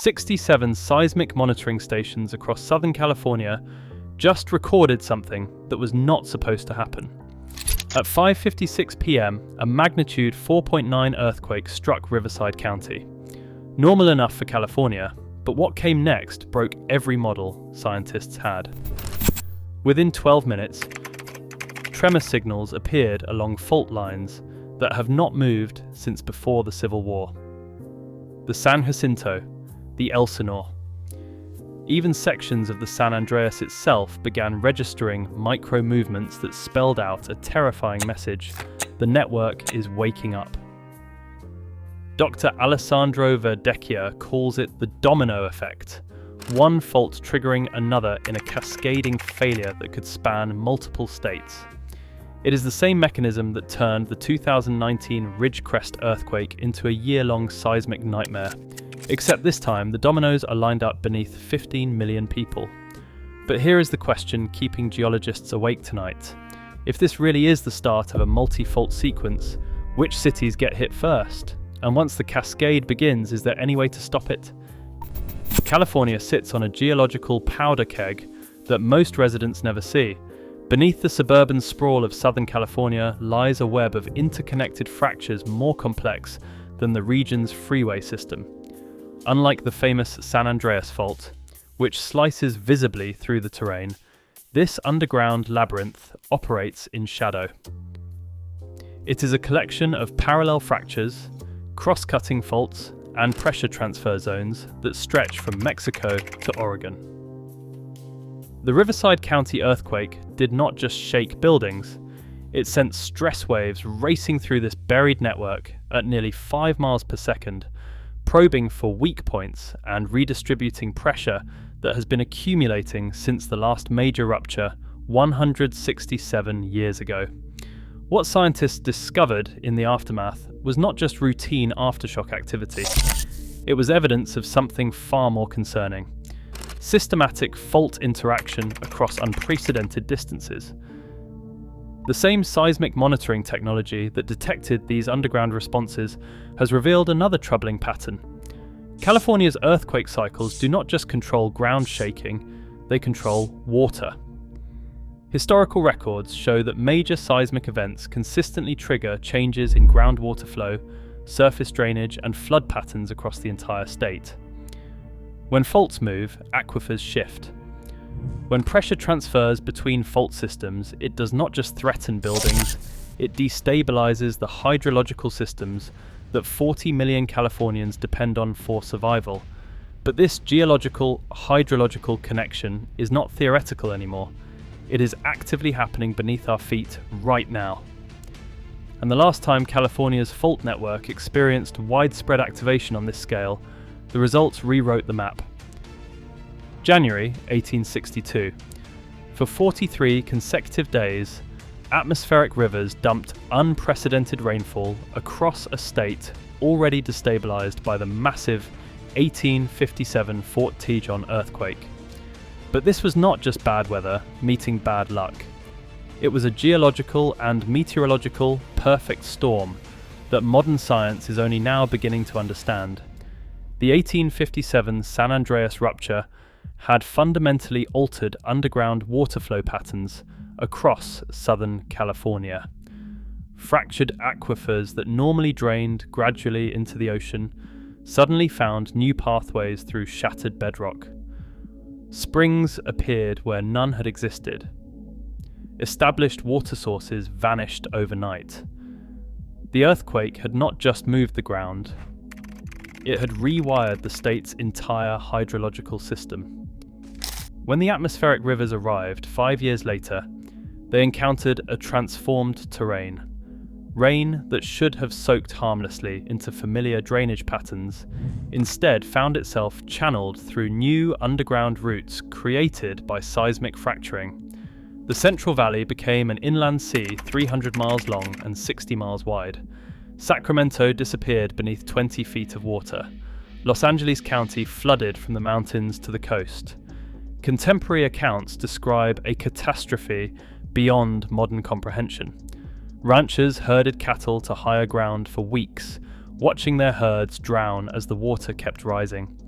67 seismic monitoring stations across Southern California just recorded something that was not supposed to happen. At 5:56 p.m., a magnitude 4.9 earthquake struck Riverside County. Normal enough for California, but what came next broke every model scientists had. Within 12 minutes, tremor signals appeared along fault lines that have not moved since before the Civil War. The San Jacinto, the Elsinore. Even sections of the San Andreas itself began registering micro-movements that spelled out a terrifying message: the network is waking up. Dr. Alessandro Verdecchia calls it the domino effect, one fault triggering another in a cascading failure that could span multiple states. It is the same mechanism that turned the 2019 Ridgecrest earthquake into a year-long seismic nightmare, except this time the dominoes are lined up beneath 15 million people. But here is the question keeping geologists awake tonight. If this really is the start of a multi-fault sequence, which cities get hit first? And once the cascade begins, is there any way to stop it? California sits on a geological powder keg that most residents never see. Beneath the suburban sprawl of Southern California lies a web of interconnected fractures more complex than the region's freeway system. Unlike the famous San Andreas fault, which slices visibly through the terrain, this underground labyrinth operates in shadow. It is a collection of parallel fractures, cross-cutting faults, and pressure transfer zones that stretch from Mexico to Oregon. The Riverside County earthquake did not just shake buildings, it sent stress waves racing through this buried network at nearly 5 miles per second, probing for weak points and redistributing pressure that has been accumulating since the last major rupture 167 years ago. What scientists discovered in the aftermath was not just routine aftershock activity. It was evidence of something far more concerning: systematic fault interaction across unprecedented distances. The same seismic monitoring technology that detected these underground responses has revealed another troubling pattern. California's earthquake cycles do not just control ground shaking, they control water. Historical records show that major seismic events consistently trigger changes in groundwater flow, surface drainage, and flood patterns across the entire state. When faults move, aquifers shift. When pressure transfers between fault systems, it does not just threaten buildings, it destabilizes the hydrological systems that 40 million Californians depend on for survival. But this geological, hydrological connection is not theoretical anymore. It is actively happening beneath our feet right now. And the last time California's fault network experienced widespread activation on this scale, the results rewrote the map. January 1862. For 43 consecutive days, atmospheric rivers dumped unprecedented rainfall across a state already destabilized by the massive 1857 Fort Tejon earthquake. But this was not just bad weather meeting bad luck. It was a geological and meteorological perfect storm that modern science is only now beginning to understand. The 1857 San Andreas rupture had fundamentally altered underground water flow patterns across Southern California. Fractured aquifers that normally drained gradually into the ocean suddenly found new pathways through shattered bedrock. Springs appeared where none had existed. Established water sources vanished overnight. The earthquake had not just moved the ground, it had rewired the state's entire hydrological system. When the atmospheric rivers arrived 5 years later, they encountered a transformed terrain. Rain that should have soaked harmlessly into familiar drainage patterns instead found itself channeled through new underground routes created by seismic fracturing. The Central Valley became an inland sea 300 miles long and 60 miles wide. Sacramento disappeared beneath 20 feet of water. Los Angeles County flooded from the mountains to the coast. Contemporary accounts describe a catastrophe beyond modern comprehension. Ranchers herded cattle to higher ground for weeks, watching their herds drown as the water kept rising.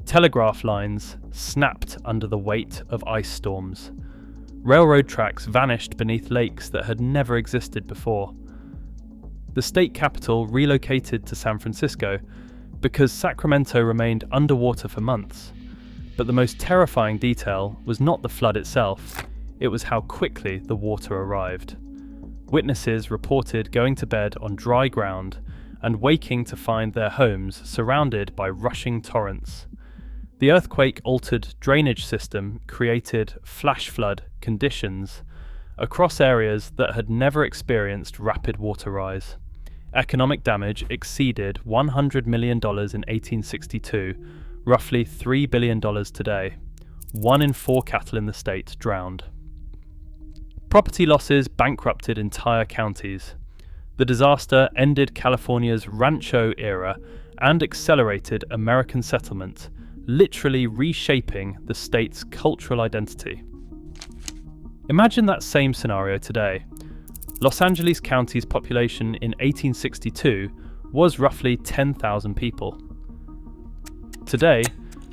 Telegraph lines snapped under the weight of ice storms. Railroad tracks vanished beneath lakes that had never existed before. The state capital relocated to San Francisco because Sacramento remained underwater for months. But the most terrifying detail was not the flood itself, it was how quickly the water arrived. Witnesses reported going to bed on dry ground and waking to find their homes surrounded by rushing torrents. The earthquake-altered drainage system created flash flood conditions across areas that had never experienced rapid water rise. Economic damage exceeded $100 million in 1862, roughly $3 billion today. 1 in 4 cattle in the state drowned. Property losses bankrupted entire counties. The disaster ended California's Rancho era and accelerated American settlement, literally reshaping the state's cultural identity. Imagine that same scenario today. Los Angeles County's population in 1862 was roughly 10,000 people. Today,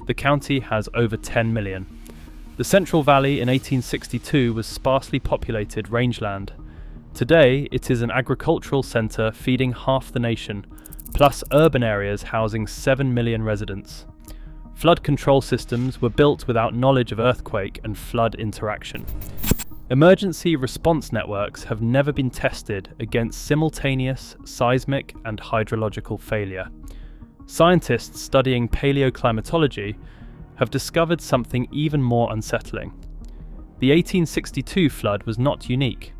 the county has over 10 million. The Central Valley in 1862 was sparsely populated rangeland. Today, it is an agricultural centre feeding half the nation, plus urban areas housing 7 million residents. Flood control systems were built without knowledge of earthquake and flood interaction. Emergency response networks have never been tested against simultaneous seismic and hydrological failure. Scientists studying paleoclimatology have discovered something even more unsettling. The 1862 flood was not unique.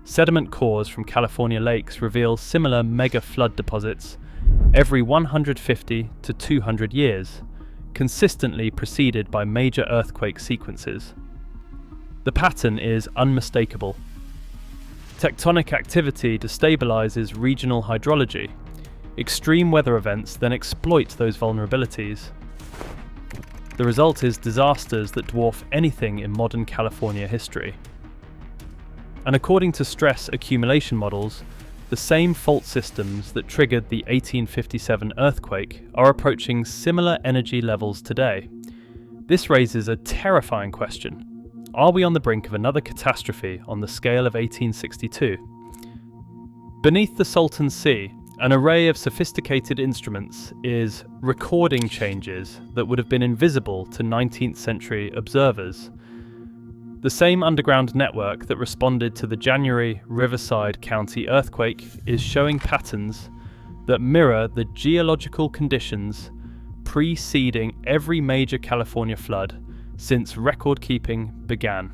Sediment cores from California lakes reveal similar mega flood deposits every 150 to 200 years, consistently preceded by major earthquake sequences. The pattern is unmistakable. Tectonic activity destabilizes regional hydrology. Extreme weather events then exploit those vulnerabilities. The result is disasters that dwarf anything in modern California history. And according to stress accumulation models, the same fault systems that triggered the 1857 earthquake are approaching similar energy levels today. This raises a terrifying question. Are we on the brink of another catastrophe on the scale of 1862? Beneath the Salton Sea, an array of sophisticated instruments is recording changes that would have been invisible to 19th century observers. The same underground network that responded to the January Riverside County earthquake is showing patterns that mirror the geological conditions preceding every major California flood since record-keeping began.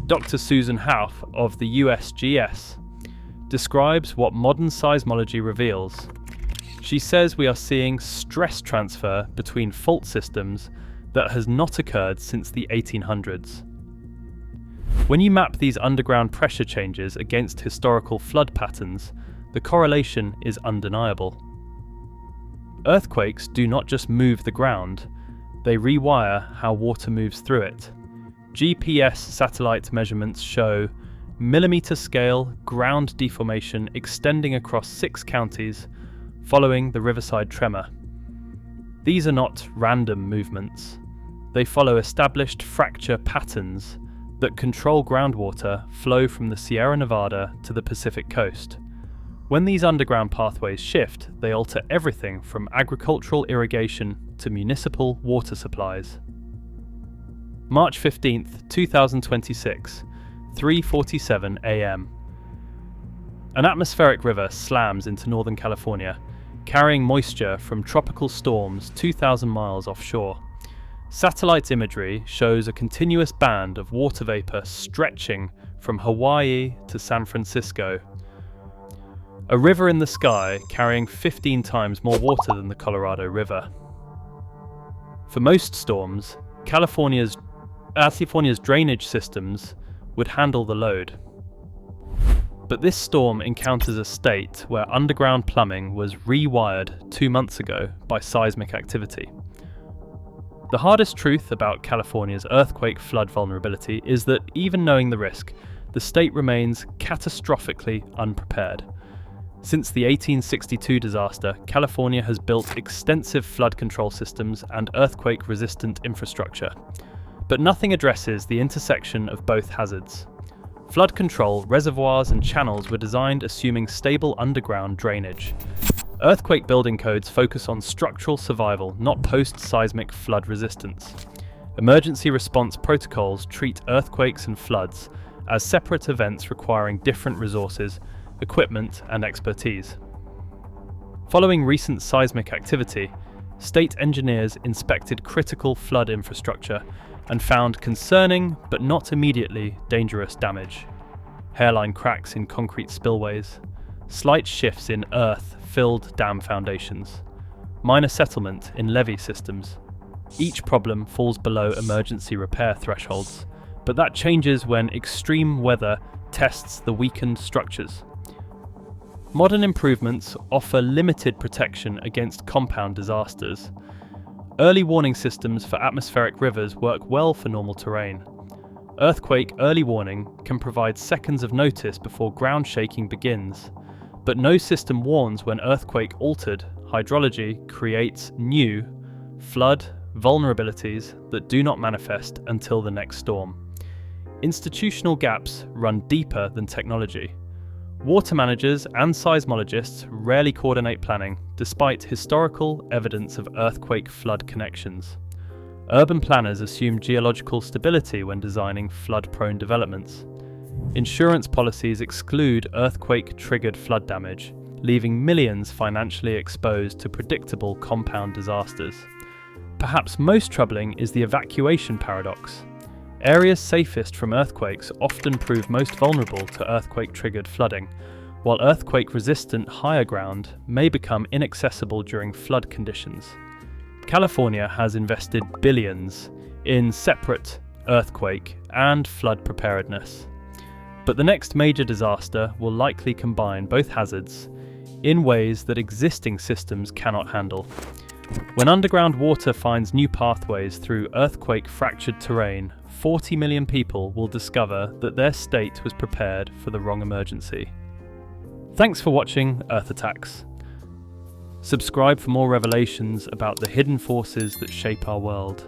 Dr. Susan Houff of the USGS describes what modern seismology reveals. She says we are seeing stress transfer between fault systems that has not occurred since the 1800s. When you map these underground pressure changes against historical flood patterns, the correlation is undeniable. Earthquakes do not just move the ground, they rewire how water moves through it. GPS satellite measurements show millimeter-scale ground deformation extending across 6 counties following the Riverside tremor. These are not random movements. They follow established fracture patterns that control groundwater flow from the Sierra Nevada to the Pacific coast. When these underground pathways shift, they alter everything from agricultural irrigation to municipal water supplies. March 15th, 2026, 3:47 a.m. An atmospheric river slams into Northern California, carrying moisture from tropical storms 2,000 miles offshore. Satellite imagery shows a continuous band of water vapor stretching from Hawaii to San Francisco. A river in the sky carrying 15 times more water than the Colorado River. For most storms, California's drainage systems would handle the load. But this storm encounters a state where underground plumbing was rewired 2 months ago by seismic activity. The hardest truth about California's earthquake flood vulnerability is that even knowing the risk, the state remains catastrophically unprepared. Since the 1862 disaster, California has built extensive flood control systems and earthquake-resistant infrastructure. But nothing addresses the intersection of both hazards. Flood control, reservoirs and channels were designed assuming stable underground drainage. Earthquake building codes focus on structural survival, not post-seismic flood resistance. Emergency response protocols treat earthquakes and floods as separate events requiring different resources, equipment and expertise. Following recent seismic activity, state engineers inspected critical flood infrastructure and found concerning but not immediately dangerous damage. Hairline cracks in concrete spillways, slight shifts in earth-filled dam foundations, minor settlement in levee systems. Each problem falls below emergency repair thresholds, but that changes when extreme weather tests the weakened structures. Modern improvements offer limited protection against compound disasters. Early warning systems for atmospheric rivers work well for normal terrain. Earthquake early warning can provide seconds of notice before ground shaking begins, but no system warns when earthquake-altered hydrology creates new flood vulnerabilities that do not manifest until the next storm. Institutional gaps run deeper than technology. Water managers and seismologists rarely coordinate planning, despite historical evidence of earthquake-flood connections. Urban planners assume geological stability when designing flood-prone developments. Insurance policies exclude earthquake-triggered flood damage, leaving millions financially exposed to predictable compound disasters. Perhaps most troubling is the evacuation paradox. Areas safest from earthquakes often prove most vulnerable to earthquake-triggered flooding, while earthquake-resistant higher ground may become inaccessible during flood conditions. California has invested billions in separate earthquake and flood preparedness. But the next major disaster will likely combine both hazards in ways that existing systems cannot handle. When underground water finds new pathways through earthquake-fractured terrain, 40 million people will discover that their state was prepared for the wrong emergency. Thanks for watching Earth Attacks. Subscribe for more revelations about the hidden forces that shape our world.